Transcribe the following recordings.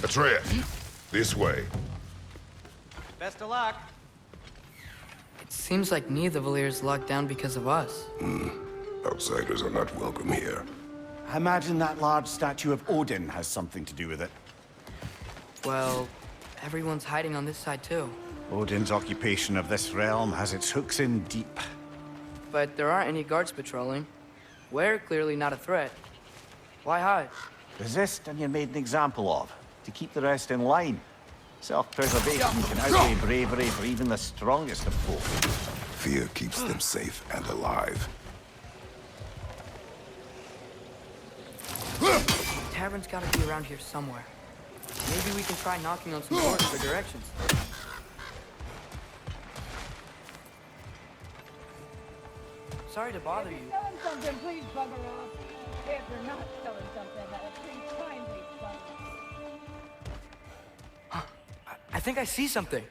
Atreus, this way. Best of luck. It seems like neither Valyr's locked down because of us. Outsiders are not welcome here. I imagine that large statue of Odin has something to do with it. Well, everyone's hiding on this side too. Odin's occupation of this realm has its hooks in deep. But there aren't any guards patrolling. We're clearly not a threat. Why hide? Resist and you're made an example of, to keep the rest in line. Self-preservation can outweigh bravery for even the strongest of folk. Fear keeps them safe and alive. The tavern's gotta be around here somewhere. Maybe we can try knocking on some doors for directions. Sorry to bother you. If you're selling something, please bugger off. If you're not selling something, please kindly bugger off. I think I see something.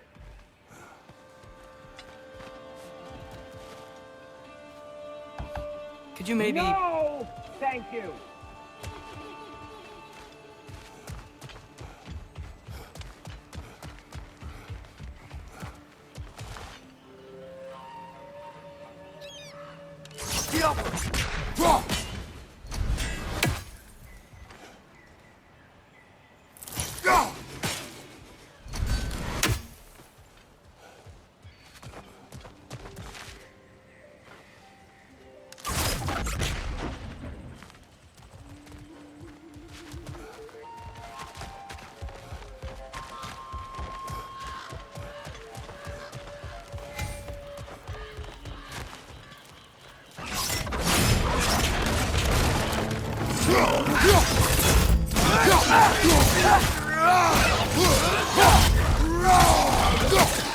Could you maybe... No! Thank you.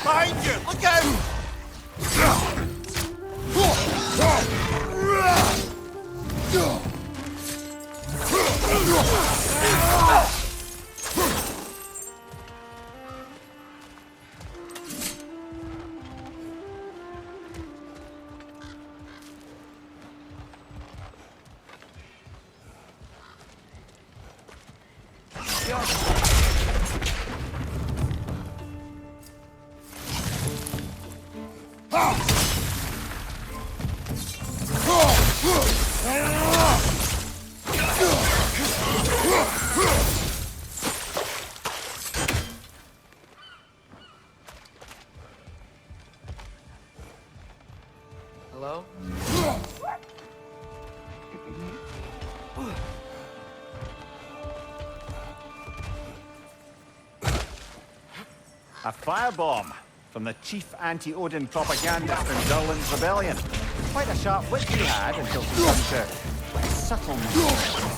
Behind you! Look out! Hello? A firebomb from the chief anti-Odin propagandist in Durlin's rebellion. Quite a sharp wit he had until he came to subtle movements.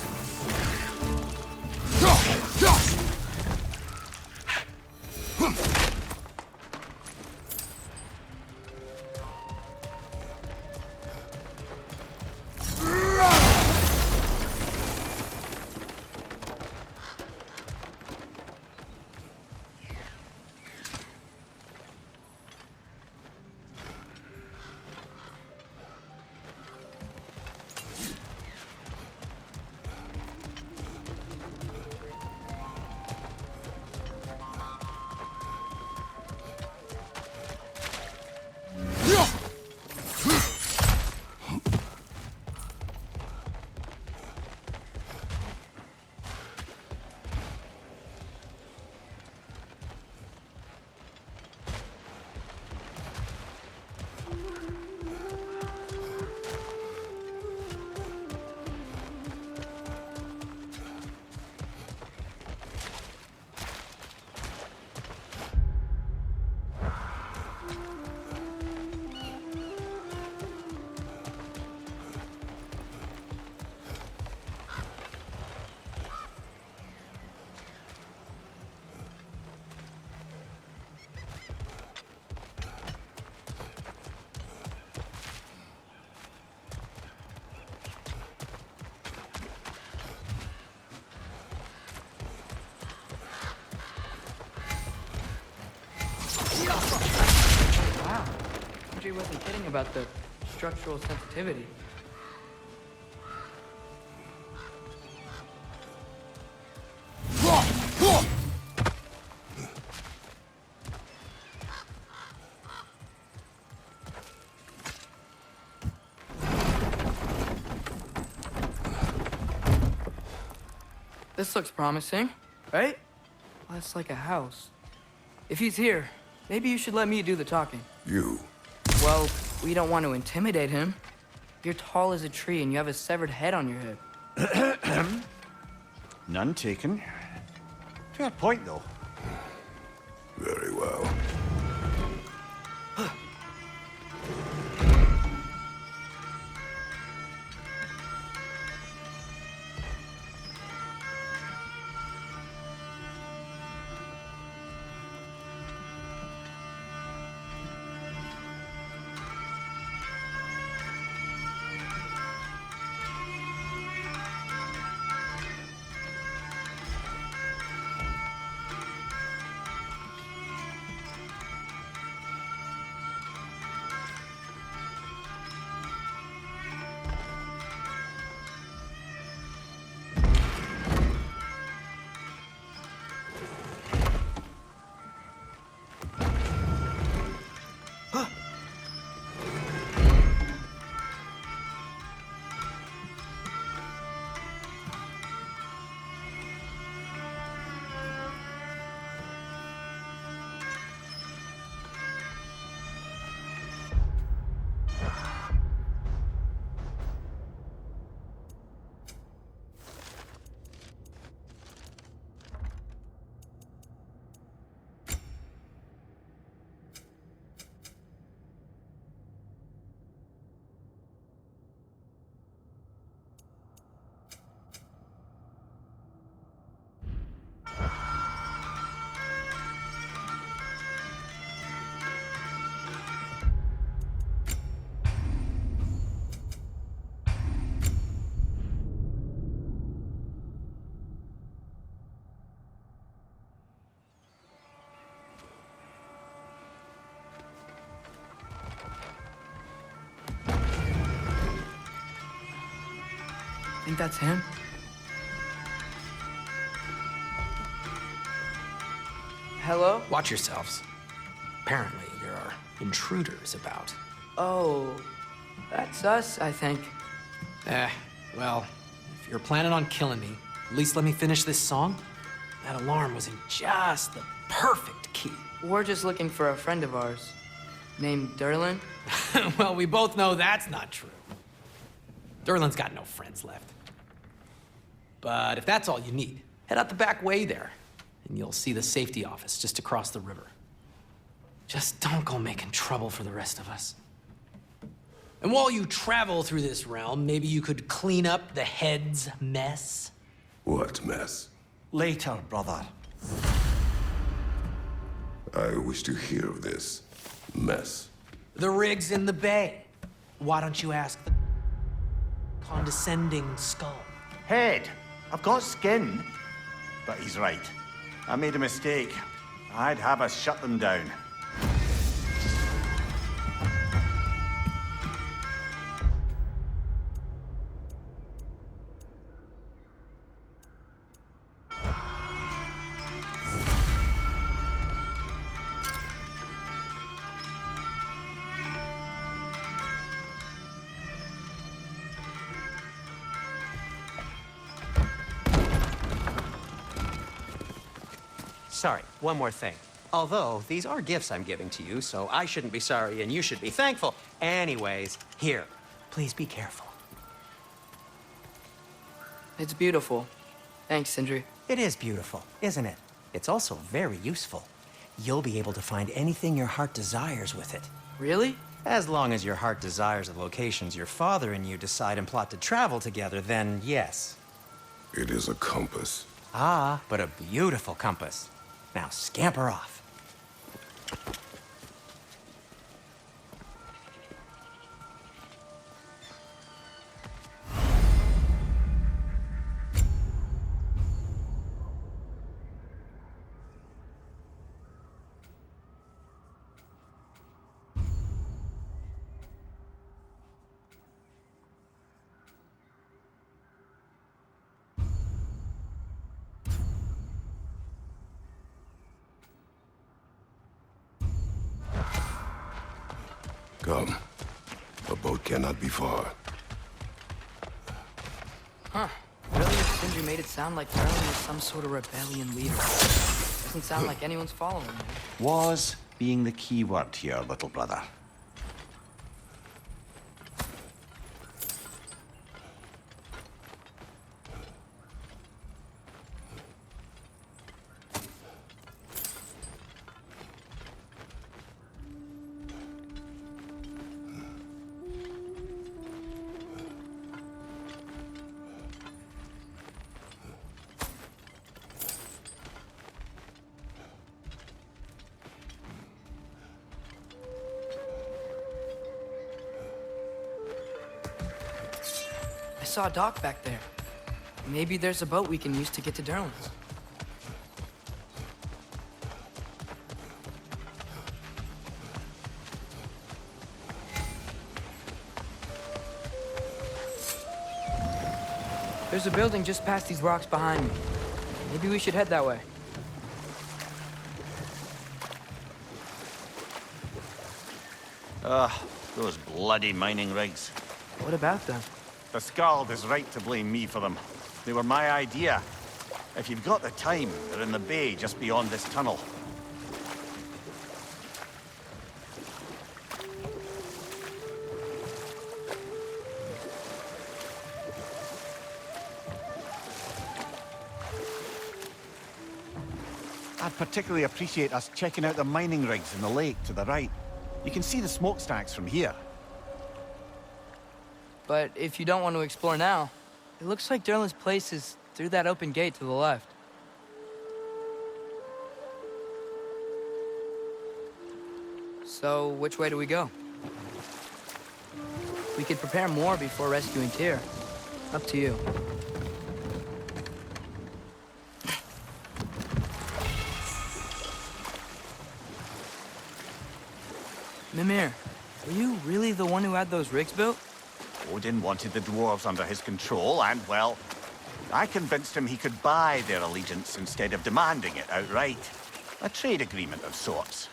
Wow. Andre wasn't kidding about the structural sensitivity. This looks promising, right? Less like a house. If he's here, maybe you should let me do the talking. You. Well, we don't want to intimidate him. You're tall as a tree and you have a severed head on your head. None taken. Fair point, though. Very well. Think that's him? Hello? Watch yourselves. Apparently, there are intruders about. Oh, that's us, I think. Well, if you're planning on killing me, at least let me finish this song. That alarm was in just the perfect key. We're just looking for a friend of ours named Derlin. Well, we both know that's not true. Derlin's got no friends left. But if that's all you need, head out the back way there, and you'll see the safety office just across the river. Just don't go making trouble for the rest of us. And while you travel through this realm, maybe you could clean up the head's mess. What mess? Later, brother. I wish to hear of this mess. The rig's in the bay. Why don't you ask the condescending skull? Head. I've got skin. But he's right. I made a mistake. I'd have us shut them down. Sorry, one more thing. Although, these are gifts I'm giving to you, so I shouldn't be sorry and you should be thankful. Anyways, here, please be careful. It's beautiful. Thanks, Sindri. It is beautiful, isn't it? It's also very useful. You'll be able to find anything your heart desires with it. Really? As long as your heart desires the locations your father and you decide and plot to travel together, then yes. It is a compass. Ah, but a beautiful compass. Now scamper off. Come. The boat cannot be far. Huh. Really? Sindri made it sound like Merlin was some sort of rebellion leader. Doesn't sound like anyone's following him. Was being the key word here, little brother. I saw a dock back there. Maybe there's a boat we can use to get to Durlin's. There's a building just past these rocks behind me. Maybe we should head that way. Those bloody mining rigs. What about them? The Skald is right to blame me for them. They were my idea. If you've got the time, they're in the bay just beyond this tunnel. I'd particularly appreciate us checking out the mining rigs in the lake to the right. You can see the smokestacks from here. But if you don't want to explore now, it looks like Durlin's place is through that open gate to the left. So, which way do we go? We could prepare more before rescuing Tyr. Up to you. Mimir, were you really the one who had those rigs built? Odin wanted the dwarves under his control, and, well, I convinced him he could buy their allegiance instead of demanding it outright. A trade agreement of sorts.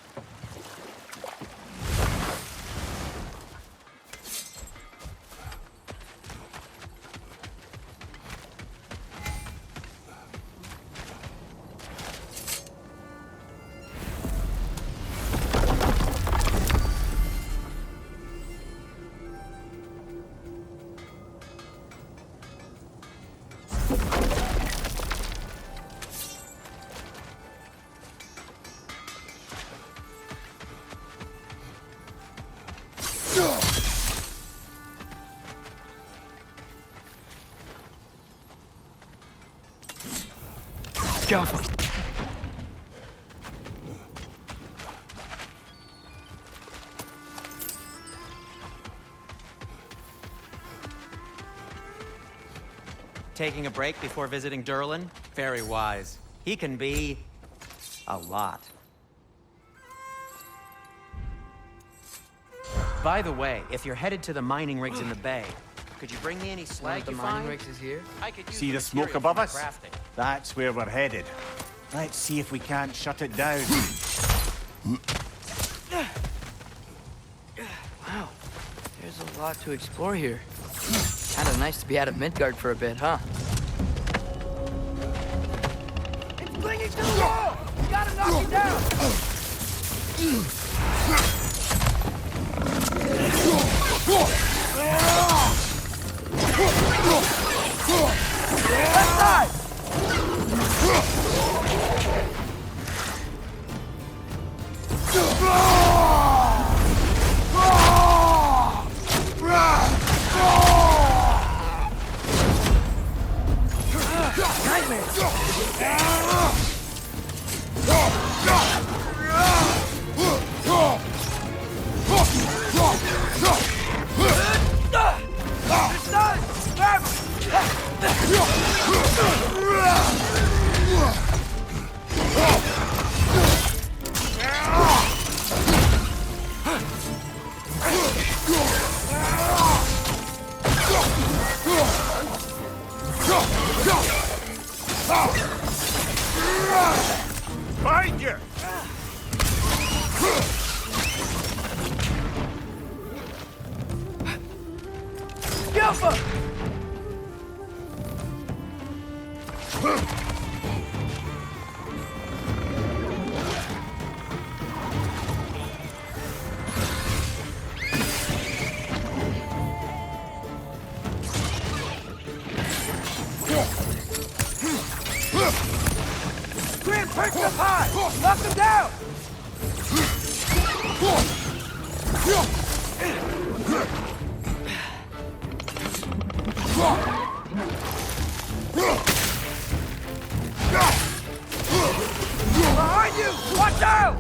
Go. Taking a break before visiting Durlin? Very wise. He can be... a lot. By the way, if you're headed to the mining rigs in the bay, could you bring me any One slag of the you mining find? rigs is here? I could use See the material smoke above for my us? crafting. That's where we're headed. Let's see if we can't shut it down. Wow, there's a lot to explore here. Kinda nice to be out of Midgard for a bit, huh? It's clinging to the wall! You gotta knock it down! Left side! Find you! Grim, perch up high! Knock him down! Behind you! Watch out!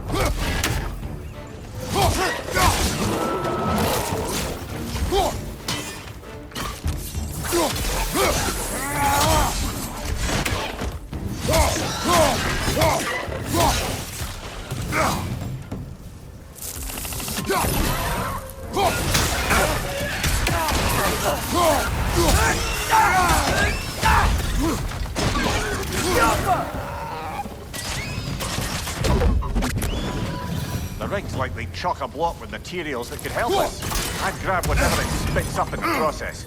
The rig's like they chock-a-block with materials that could help us. I'd grab whatever it spits up in the process.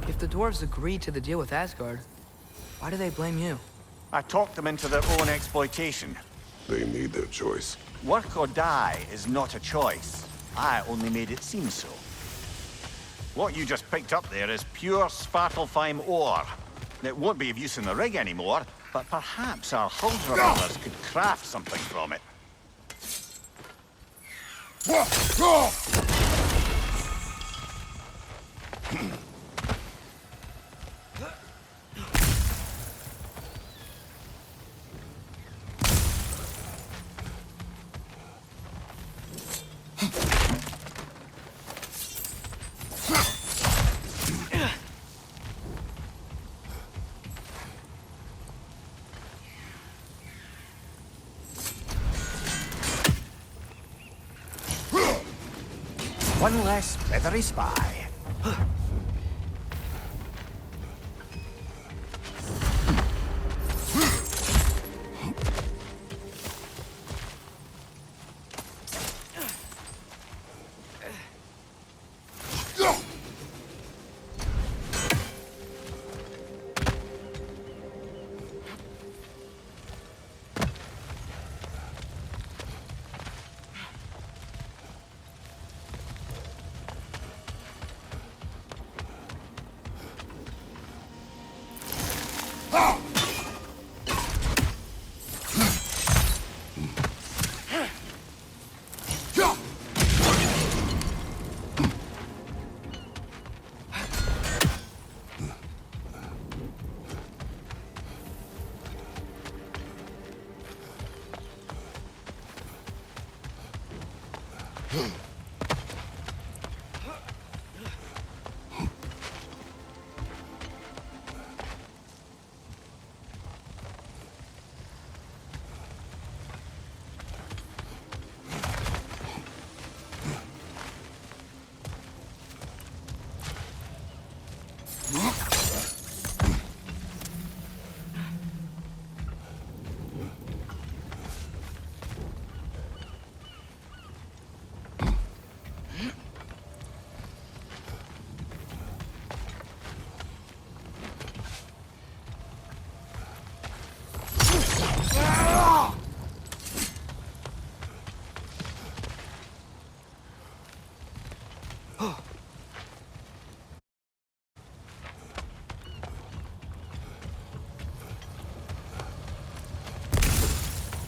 If the dwarves agreed to the deal with Asgard, why do they blame you? I talked them into their own exploitation. They made their choice. Work or die is not a choice. I only made it seem so. What you just picked up there is pure Svartalfheim ore. It won't be of use in the rig anymore, but perhaps our Huldra brothers could craft something from it. One less feathery spy.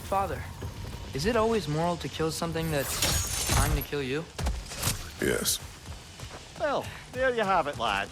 Father, is it always moral to kill something that's trying to kill you? Yes. Well, there you have it, lad.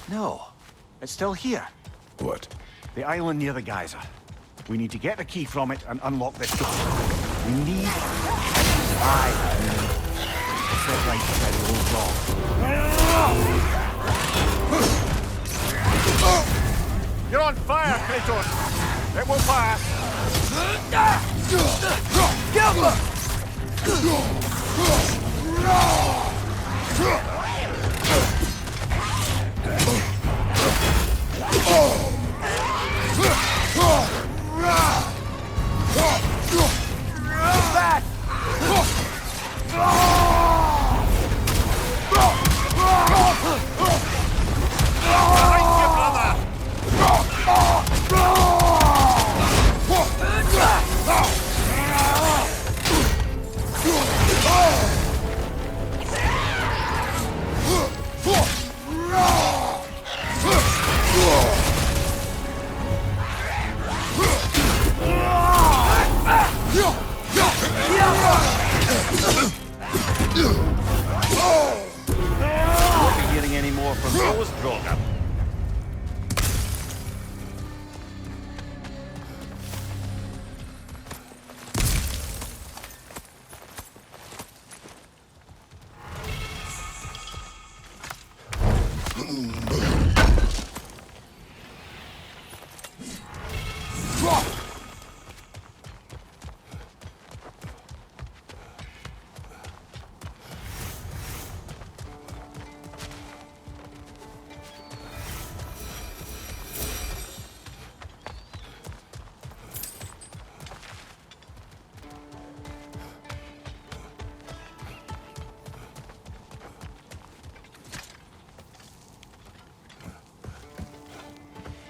No. It's still here. What? The island near the geyser. We need to get the key from it and unlock this door. We need... Set right by the old dog. You're on fire, Kratos! It will pass! Back! Won't be getting any more from those Droga.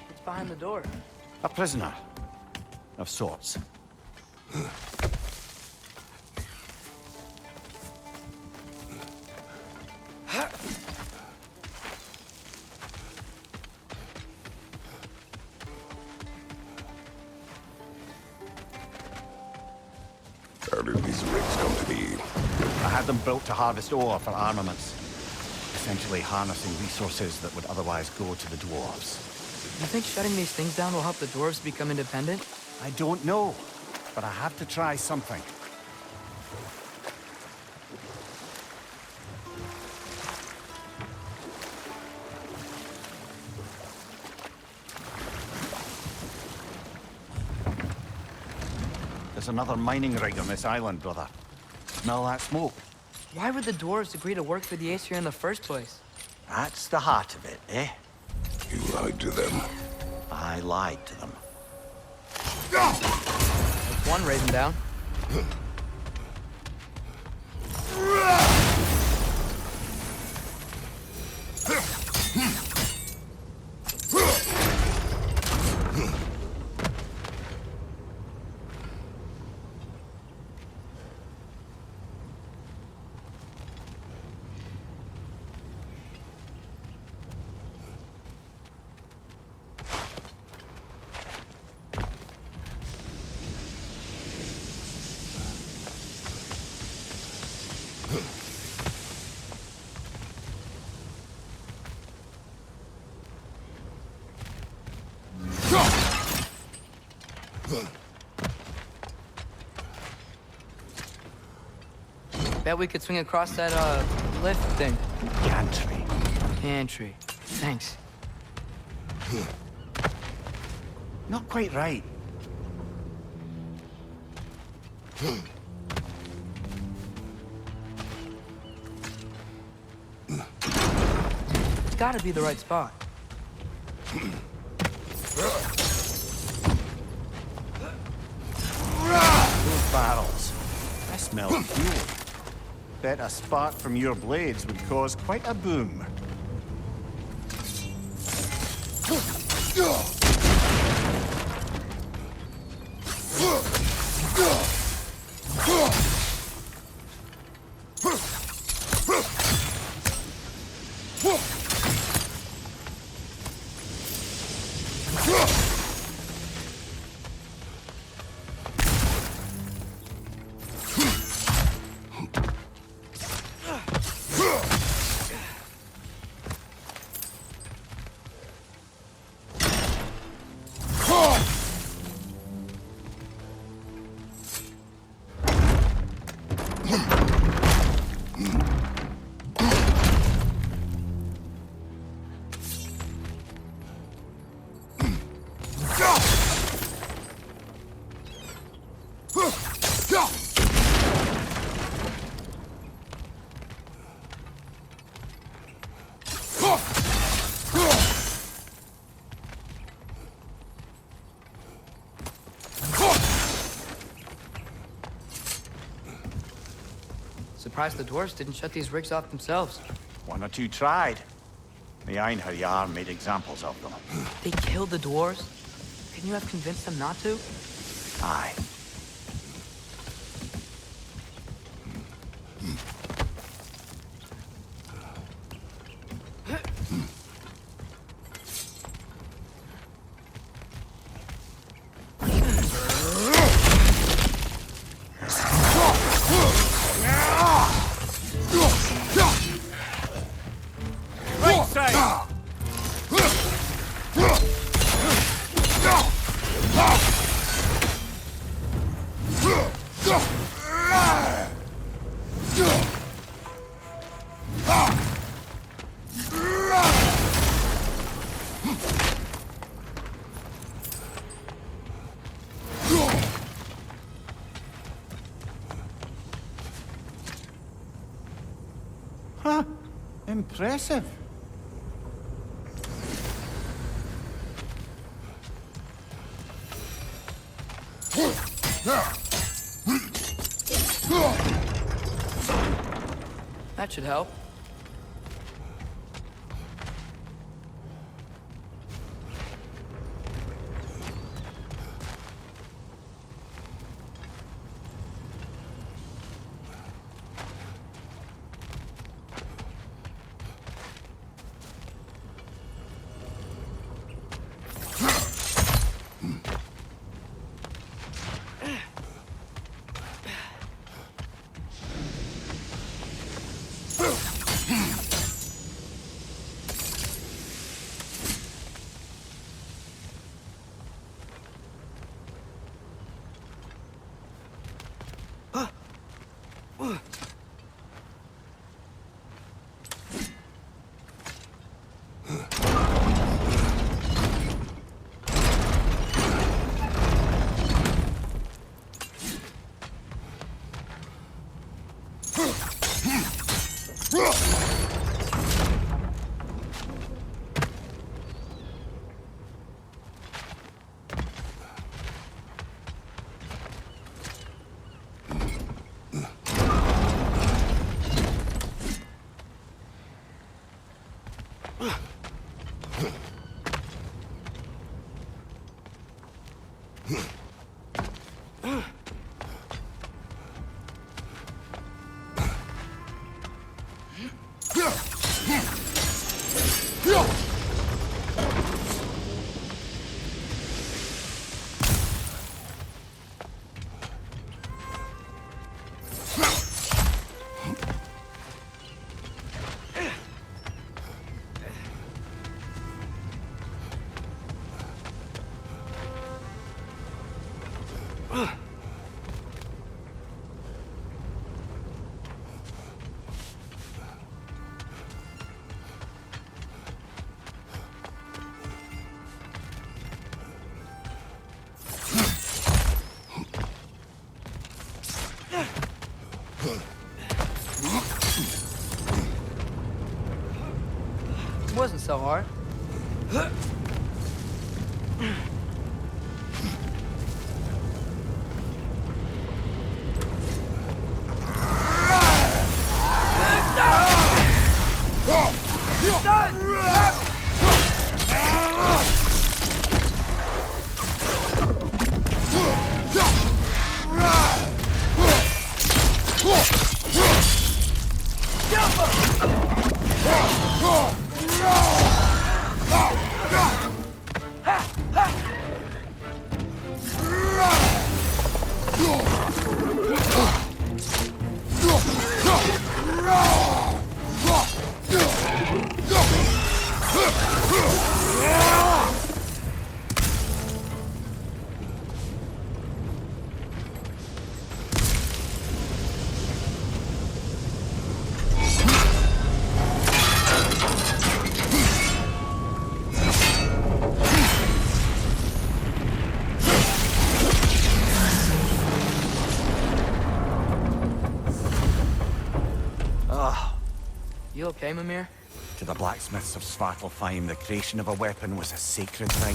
It's behind the door. A prisoner. Of sorts. How did these rigs come to be? I had them built to harvest ore for armaments. Essentially harnessing resources that would otherwise go to the dwarves. You think shutting these things down will help the dwarves become independent? I don't know, but I have to try something. There's another mining rig on this island, brother. Smell that smoke? Why would the dwarves agree to work for the Aesir in the first place? That's the heart of it, eh? You lied to them. I lied to them. There's one raising down. Bet we could swing across that, lift thing. Gantry. Pantry. Thanks. Not quite right. It's gotta be the right spot. Those barrels. I smell fuel. Bet a spark from your blades would cause quite a boom. surprised the dwarves didn't shut these rigs off themselves. One or two tried. The Einherjar made examples of them. They killed the dwarves? Couldn't you have convinced them not to? Aye. Huh. Impressive. That should help. It wasn't so hard. You okay, Mimir? To the blacksmiths of Svartalfheim, the creation of a weapon was a sacred thing.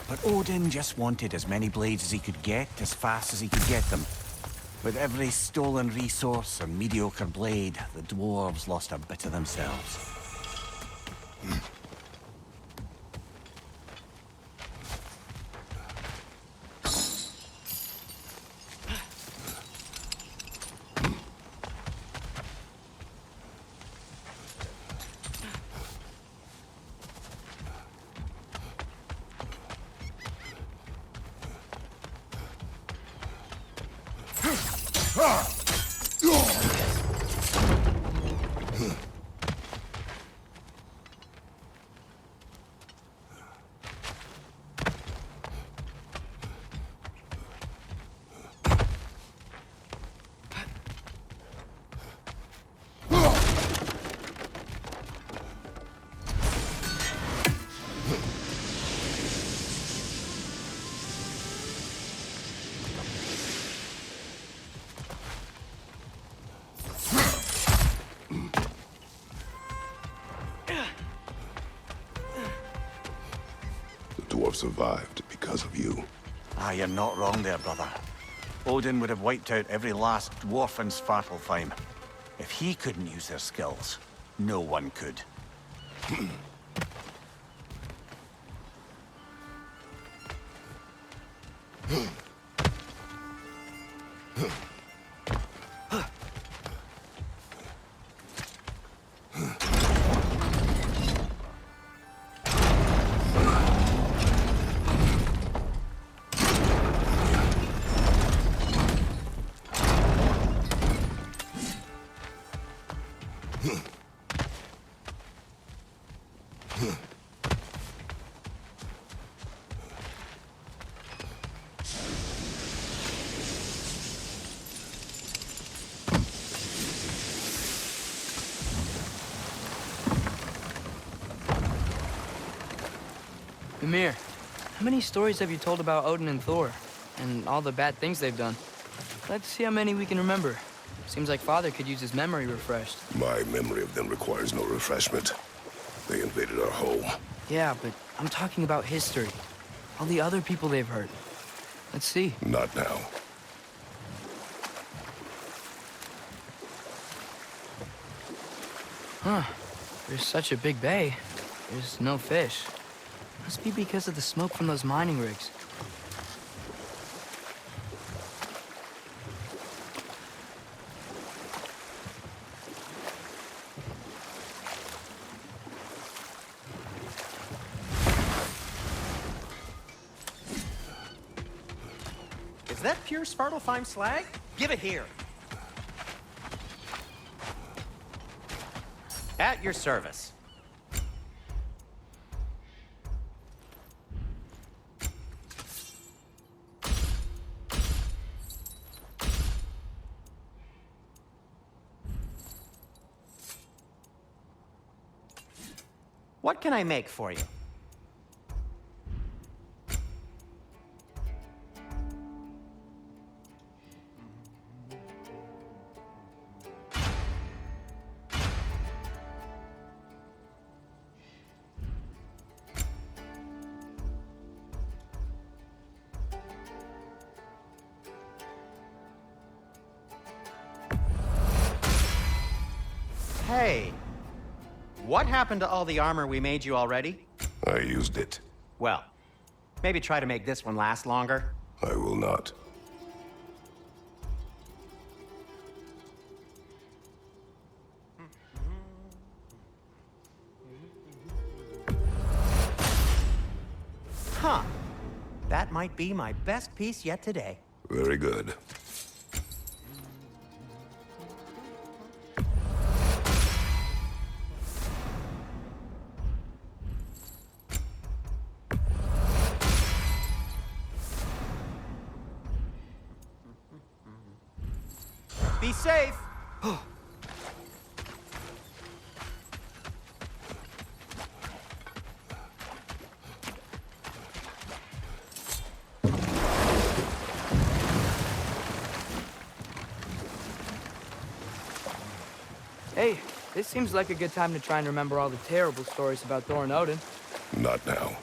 But Odin just wanted as many blades as he could get, as fast as he could get them. With every stolen resource and mediocre blade, the dwarves lost a bit of themselves. The dwarf survived because of you. Ah, you're not wrong there, brother. Odin would have wiped out every last dwarf in Svartalfheim. If he couldn't use their skills, no one could. Mimir, how many stories have you told about Odin and Thor? And all the bad things they've done? Let's see how many we can remember. Seems like Father could use his memory refreshed. My memory of them requires no refreshment. They invaded our home. Yeah, but I'm talking about history. All the other people they've hurt. Let's see. Not now. Huh. There's such a big bay. There's no fish. Must be because of the smoke from those mining rigs. Is that pure Svartalfheim slag? Give it here. At your service. What can I make for you? Hey, what happened to all the armor we made you already? I used it. Well, maybe try to make this one last longer. I will not. Huh. That might be my best piece yet today. Very good. Be safe! Hey, this seems like a good time to try and remember all the terrible stories about Thor and Odin. Not now.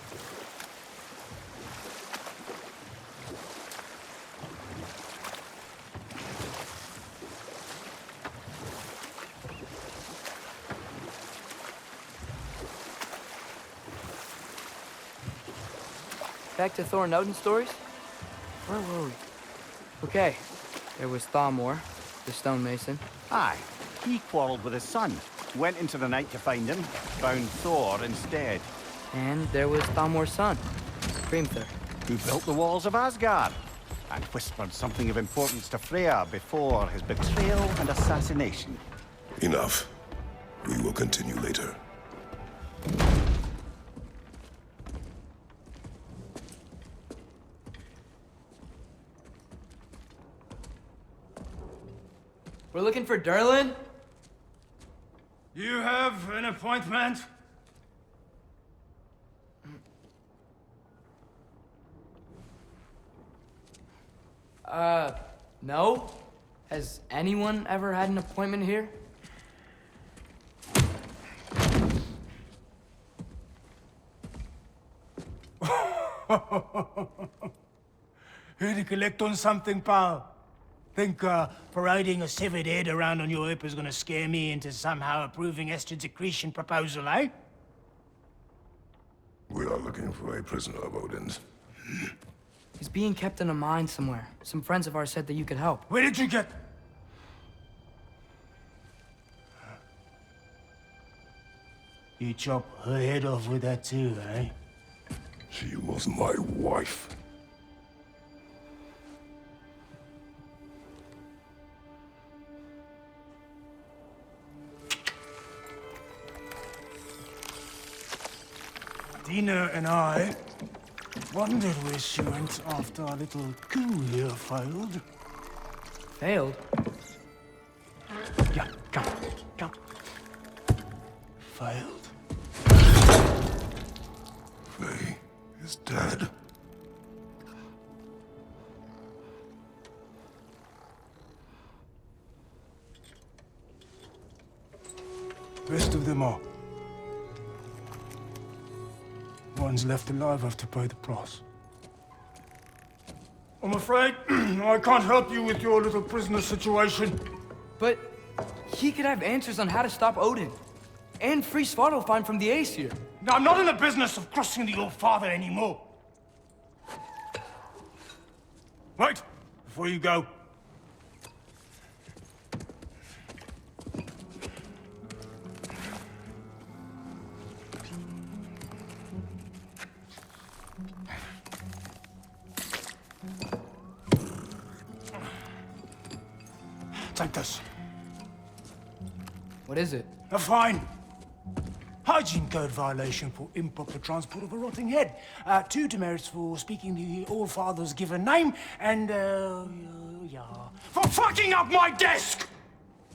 Back to Thor and Odin stories? Where were we? Okay, there was Thalmor, the stonemason. Aye, he quarreled with his son. Went into the night to find him, found Thor instead. And there was Thalmor's son, Hrimthur. Who built the walls of Asgard, and whispered something of importance to Freya before his betrayal and assassination. Enough. We will continue later. We're looking for Durlin? You have an appointment? No. Has anyone ever had an appointment here? Here to collect on something, pal? Think parading a severed head around on your hip is gonna scare me into somehow approving Estrid's accretion proposal, eh? We are looking for a prisoner of Odin's. He's being kept in a mine somewhere. Some friends of ours said that you could help. Where did you get... You chop her head off with that too, eh? She was my wife. Dina and I wondered where she went after our little coup here failed. Failed? Yeah, come. Failed. Faye is dead. Rest of them are. One's left alive have to pay the price. I'm afraid I can't help you with your little prisoner situation. But he could have answers on how to stop Odin. And free Svartalfheim from the Aesir. Now, I'm not in the business of crossing the old father anymore. Right, before you go. Take this. What is it? A fine. Hygiene code violation for improper transport of a rotting head. 2 demerits for speaking the All-Father's given name, and, yeah. For fucking up my desk!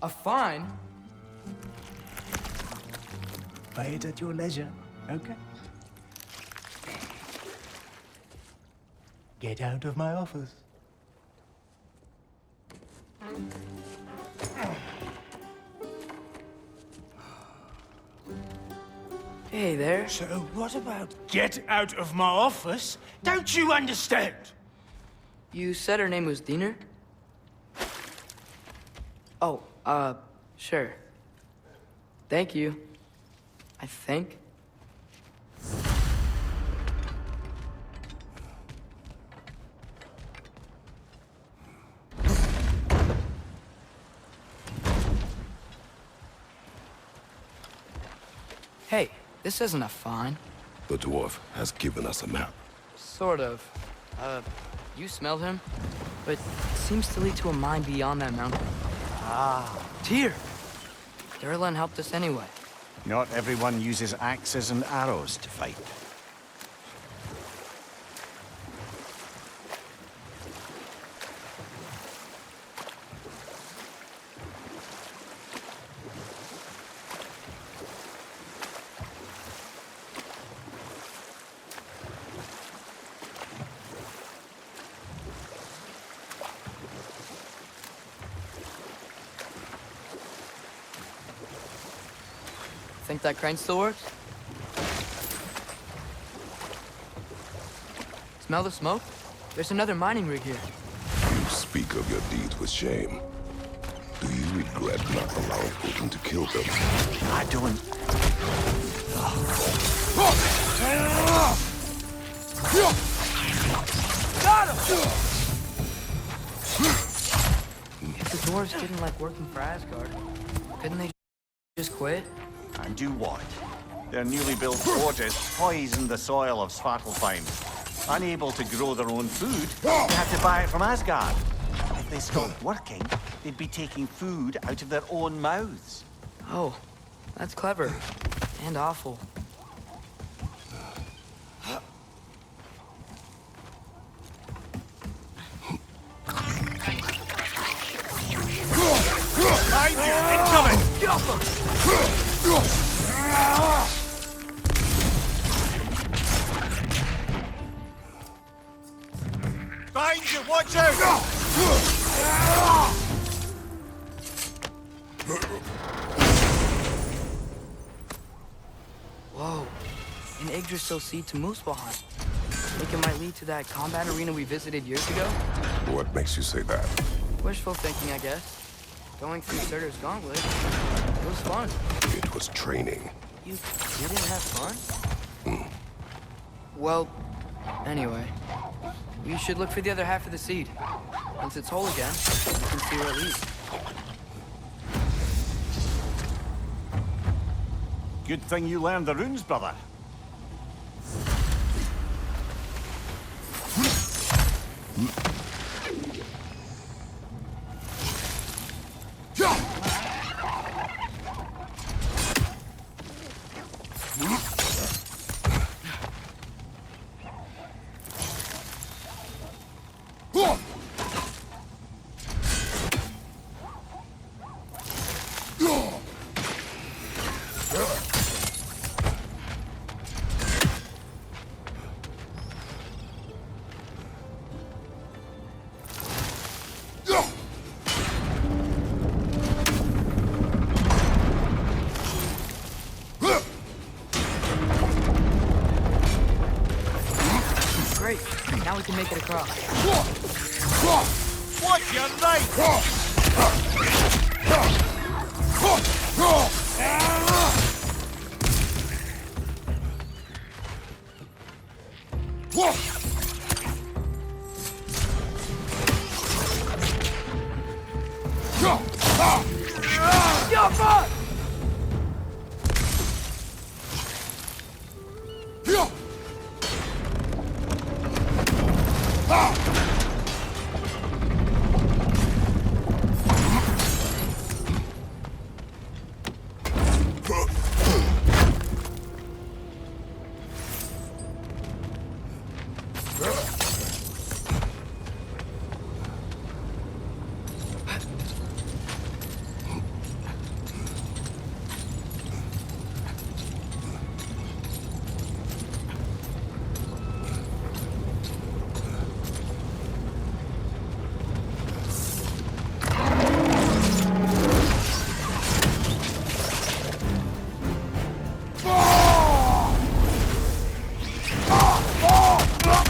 A fine? Pay it at your leisure, okay? Get out of my office. Hey there. So what about get out of my office? Don't you understand? You said her name was Diener? Oh, sure. Thank you. I think. Hey, this isn't a fine. The dwarf has given us a map. Sort of. You smelled him? But it seems to lead to a mine beyond that mountain. Ah. Tyr! Durlin helped us anyway. Not everyone uses axes and arrows to fight. Think that crane still works? Smell the smoke? There's another mining rig here. You speak of your deeds with shame. Do you regret not allowing Odin to kill them? I don't... Got him! If the dwarves didn't like working for Asgard, couldn't they just quit? And do what? Their newly built forges poisoned the soil of Svartalfheim. Unable to grow their own food, they had to buy it from Asgard. If they stopped working, they'd be taking food out of their own mouths. Oh, that's clever. And awful. Behind you! Incoming! Get off him! Behind you! Watch out! Whoa. An Yggdrasil seed to Muspelheim. Think it might lead to that combat arena we visited years ago? What makes you say that? Wishful thinking, I guess. Going through Surtur's gauntlet. It was fun. It was training. You didn't have fun? Well, anyway. We should look for the other half of the seed. Once it's whole again, we can see where it leads. Good thing you learned the runes, brother. Great. Now we can make it across. Watch your right!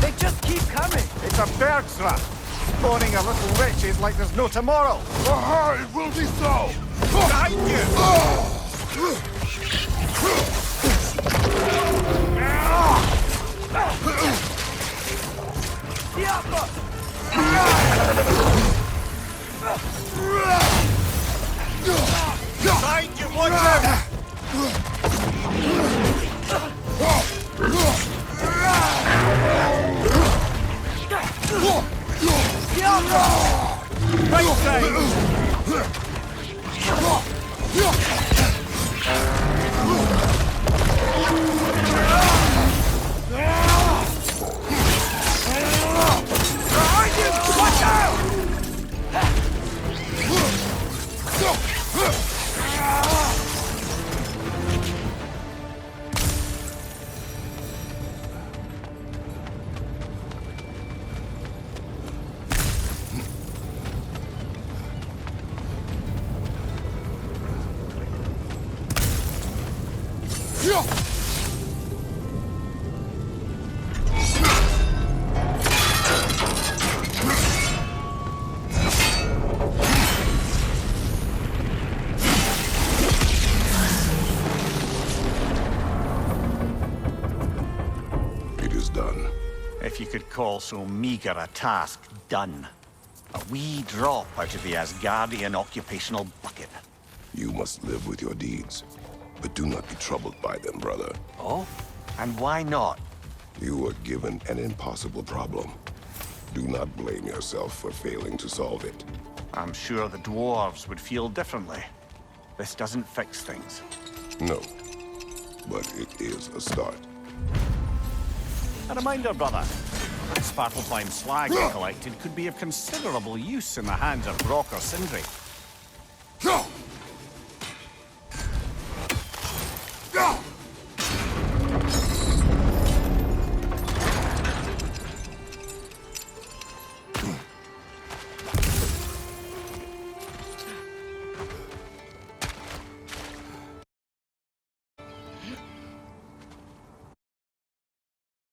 They just keep coming! It's a Bergsra! Spawning a little witches like there's no tomorrow! Aha, it will be so! Behind you! Behind you! Watch out! Right side! If you could call so meager a task done. A wee drop out of the Asgardian occupational bucket. You must live with your deeds, but do not be troubled by them, brother. Oh? And why not? You were given an impossible problem. Do not blame yourself for failing to solve it. I'm sure the dwarves would feel differently. This doesn't fix things. No, but it is a start. A reminder, brother. That Svartalfheim slag you collected could be of considerable use in the hands of Brock or Sindri.